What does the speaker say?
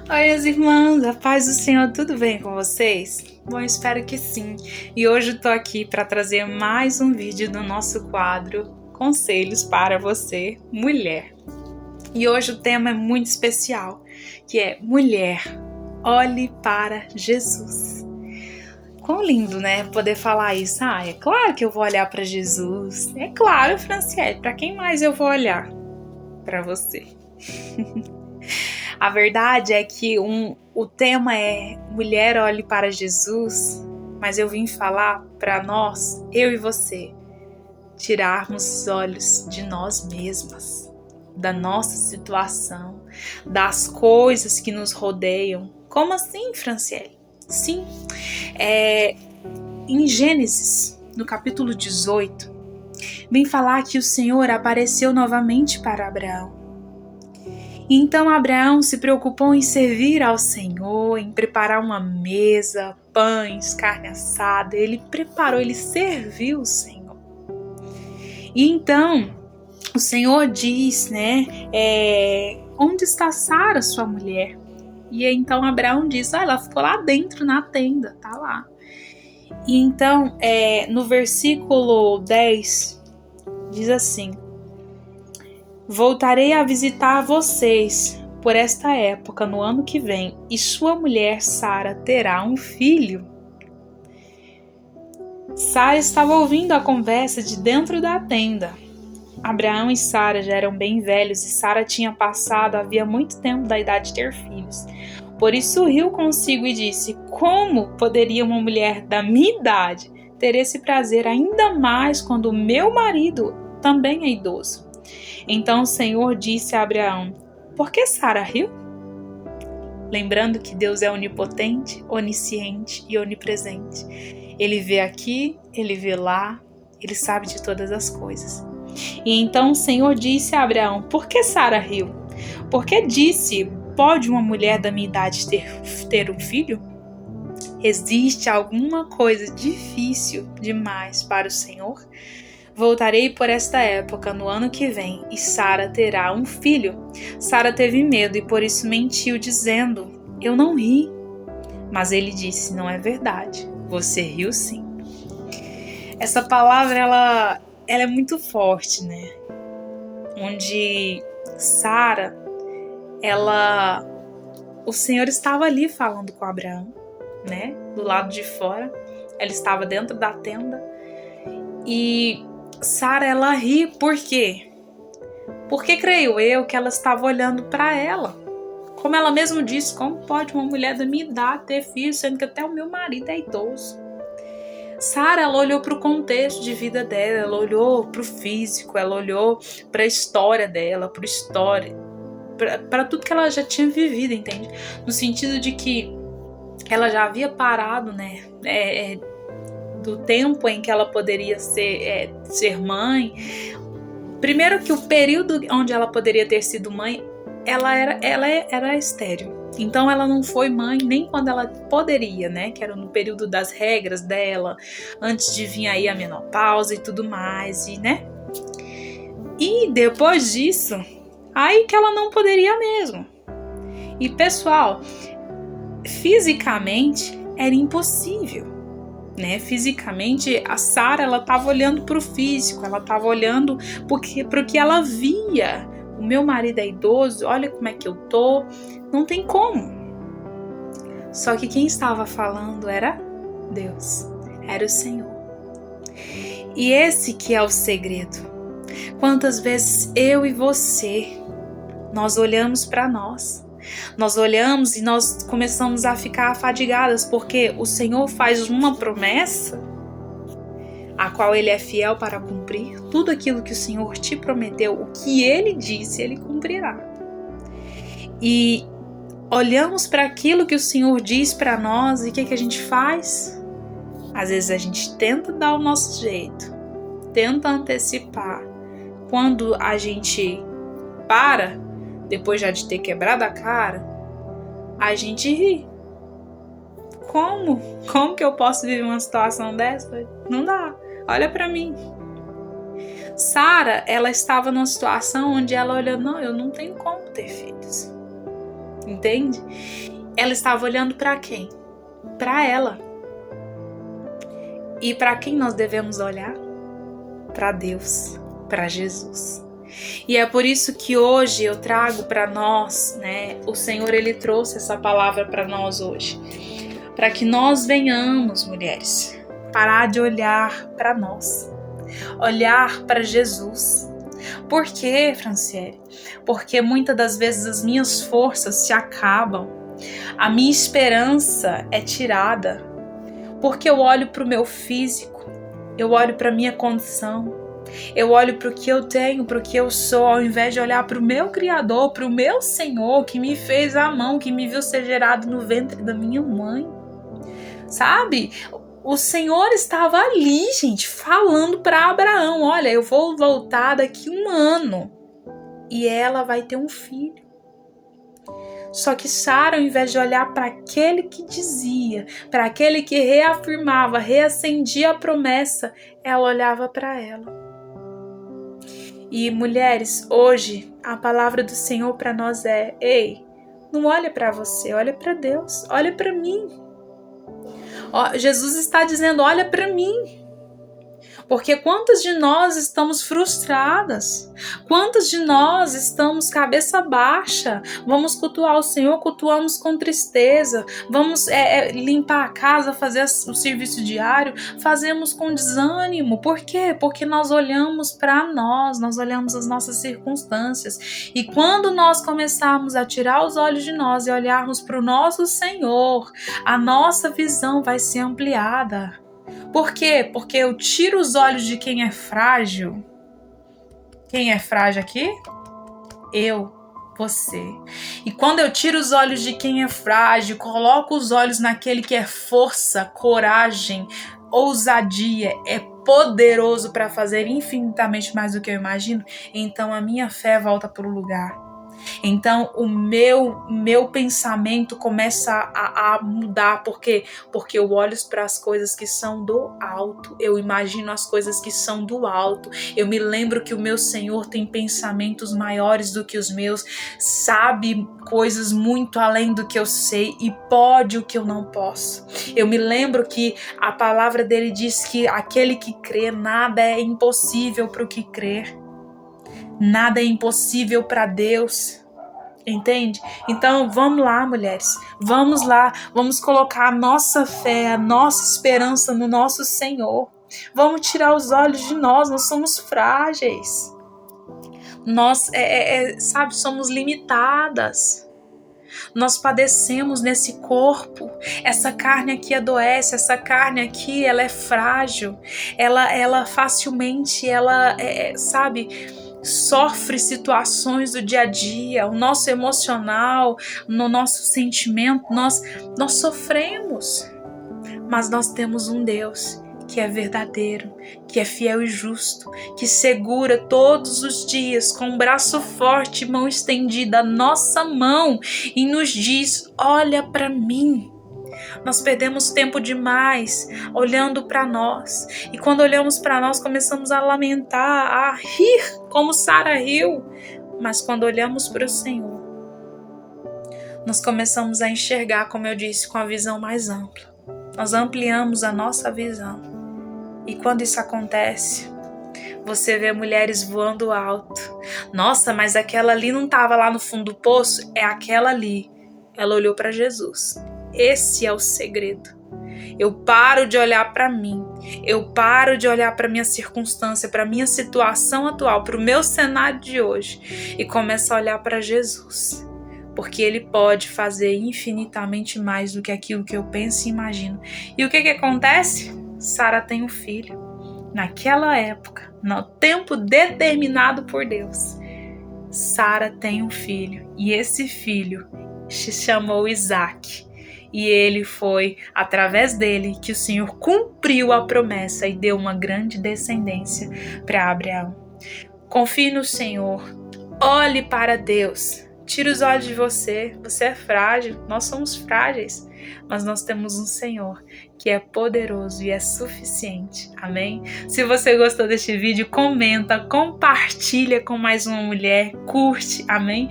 Oi, as irmãs, a paz do Senhor, tudo bem com vocês? Bom, eu espero que sim. E hoje eu tô aqui para trazer mais um vídeo do nosso quadro Conselhos para você, mulher. E hoje o tema é muito especial, que é Mulher, olhe para Jesus. Quão lindo, né? Poder falar isso. É claro que eu vou olhar para Jesus. É claro, Franciele, para quem mais eu vou olhar? Para você. A verdade é que o tema é Mulher, olhe para Jesus, mas eu vim falar para nós, eu e você, tirarmos os olhos de nós mesmas, da nossa situação, das coisas que nos rodeiam. Como assim, Franciele? Sim, em Gênesis, no capítulo 18, vem falar que o Senhor apareceu novamente para Abraão. Então Abraão se preocupou em servir ao Senhor, em preparar uma mesa, pães, carne assada. Ele preparou, ele serviu o Senhor. E então o Senhor diz, onde está Sara, sua mulher? E então Abraão diz, ela ficou lá dentro na tenda, tá lá. E então no versículo 10 diz assim: voltarei a visitar vocês por esta época no ano que vem, e sua mulher Sara terá um filho. Sara estava ouvindo a conversa de dentro da tenda. Abraão e Sara já eram bem velhos e Sara tinha passado havia muito tempo da idade de ter filhos. Por isso riu consigo e disse: como poderia uma mulher da minha idade ter esse prazer ainda mais quando o meu marido também é idoso? Então o Senhor disse a Abraão: por que Sara riu? Lembrando que Deus é onipotente, onisciente e onipresente. Ele vê aqui, ele vê lá, ele sabe de todas as coisas. E então o Senhor disse a Abraão: por que Sara riu? Porque disse: pode uma mulher da minha idade ter um filho? Existe alguma coisa difícil demais para o Senhor? Voltarei por esta época no ano que vem, e Sara terá um filho. Sara teve medo e por isso mentiu, dizendo: eu não ri. Mas ele disse: não é verdade, você riu sim. Essa palavra, ela é muito forte, né? Onde Sara, o Senhor estava ali falando com Abraão, né? Do lado de fora, ela estava dentro da tenda, e Sara, ela ri, por quê? Porque creio eu que ela estava olhando para ela. Como ela mesma disse, como pode uma mulher da minha idade ter filho, sendo que até o meu marido é idoso? Sara, ela olhou para o contexto de vida dela, ela olhou para o físico, ela olhou para a história dela, para tudo que ela já tinha vivido, entende? No sentido de que ela já havia parado, né? Do tempo em que ela poderia ser mãe. Primeiro que o período onde ela poderia ter sido mãe, ela era estéril. Então ela não foi mãe nem quando ela poderia, né? Que era no período das regras dela, antes de vir aí a menopausa e tudo mais, né? E depois disso, aí que ela não poderia mesmo. E pessoal, fisicamente era impossível. Né? Fisicamente, a Sara, ela estava olhando para o físico, ela estava olhando para o que ela via. O meu marido é idoso, olha como é que eu tô, não tem como. Só que quem estava falando era Deus, era o Senhor. E esse que é o segredo. Quantas vezes eu e você, nós olhamos para nós olhamos e nós começamos a ficar afadigadas, porque o Senhor faz uma promessa, a qual Ele é fiel para cumprir. Tudo aquilo que o Senhor te prometeu, o que Ele disse, Ele cumprirá. E olhamos para aquilo que o Senhor diz para nós e o que a gente faz? Às vezes a gente tenta dar o nosso jeito, tenta antecipar. Quando a gente para, depois já de ter quebrado a cara, a gente ri. Como? Como que eu posso viver uma situação dessa? Não dá. Olha pra mim. Sara, ela estava numa situação onde ela olhou, não, eu não tenho como ter filhos. entende? Ela estava olhando para quem? Para ela. E para quem nós devemos olhar? Para Deus, para Jesus. E é por isso que hoje eu trago para nós, né? O Senhor, Ele trouxe essa palavra para nós hoje. Para que nós venhamos, mulheres, parar de olhar para nós. Olhar para Jesus. Por quê, Franciele? Porque muitas das vezes as minhas forças se acabam. A minha esperança é tirada. Porque eu olho para o meu físico. Eu olho para a minha condição. Eu olho para o que eu tenho, para o que eu sou, ao invés de olhar para o meu Criador, para o meu Senhor, que me fez à mão, que me viu ser gerado no ventre da minha mãe. Sabe? O Senhor estava ali, gente, falando para Abraão, olha, eu vou voltar daqui 1 ano e ela vai ter um filho. Só que Sara, ao invés de olhar para aquele que dizia, para aquele que reafirmava, reacendia a promessa, ela olhava para ela. E mulheres, hoje a palavra do Senhor para nós é: ei, não olha para você, olha para Deus, olha para mim. Jesus está dizendo: olha para mim. Porque quantas de nós estamos frustradas? Quantas de nós estamos cabeça baixa? Vamos cultuar o Senhor, cultuamos com tristeza. Vamos limpar a casa, fazer o serviço diário, fazemos com desânimo. Por quê? Porque nós olhamos para nós olhamos as nossas circunstâncias. E quando nós começarmos a tirar os olhos de nós e olharmos para o nosso Senhor, a nossa visão vai ser ampliada. Por quê? Porque eu tiro os olhos de quem é frágil. Quem é frágil aqui? Eu, você. E quando eu tiro os olhos de quem é frágil, coloco os olhos naquele que é força, coragem, ousadia, é poderoso para fazer infinitamente mais do que eu imagino, então a minha fé volta para o lugar. Então o meu pensamento começa a mudar. Por quê? Porque eu olho para as coisas que são do alto. Eu imagino as coisas que são do alto. Eu me lembro que o meu Senhor tem pensamentos maiores do que os meus, sabe coisas muito além do que eu sei e pode o que eu não posso. Eu me lembro que a palavra dele diz que aquele que crê, nada é impossível para o que crer. Nada é impossível para Deus, entende? Então vamos lá, mulheres, vamos lá, vamos colocar a nossa fé, a nossa esperança no nosso Senhor. Vamos tirar os olhos de nós somos frágeis. Nós, somos limitadas. Nós padecemos nesse corpo. Essa carne aqui adoece, essa carne aqui, ela é frágil. Ela facilmente, sofre situações do dia a dia, o nosso emocional, no nosso sentimento, nós sofremos. Mas nós temos um Deus que é verdadeiro, que é fiel e justo, que segura todos os dias com um braço forte, mão estendida, a nossa mão e nos diz: olha para mim. Nós perdemos tempo demais olhando para nós. E quando olhamos para nós, começamos a lamentar, a rir, como Sara riu. Mas quando olhamos para o Senhor, nós começamos a enxergar, como eu disse, com a visão mais ampla. Nós ampliamos a nossa visão. E quando isso acontece, você vê mulheres voando alto. Nossa, mas aquela ali não estava lá no fundo do poço? É aquela ali. Ela olhou para Jesus. Esse é o segredo. Eu paro de olhar para mim. Eu paro de olhar para minha circunstância, para minha situação atual, para o meu cenário de hoje e começo a olhar para Jesus. Porque Ele pode fazer infinitamente mais do que aquilo que eu penso e imagino. E o que acontece? Sara tem um filho. Naquela época, no tempo determinado por Deus, Sara tem um filho. E esse filho se chamou Isaac. E ele foi, através dele, que o Senhor cumpriu a promessa e deu uma grande descendência para Abraão. Confie no Senhor. Olhe para Deus. Tire os olhos de você. Você é frágil. Nós somos frágeis. Mas nós temos um Senhor que é poderoso e é suficiente. Amém? Se você gostou deste vídeo, comenta, compartilha com mais uma mulher, curte. Amém?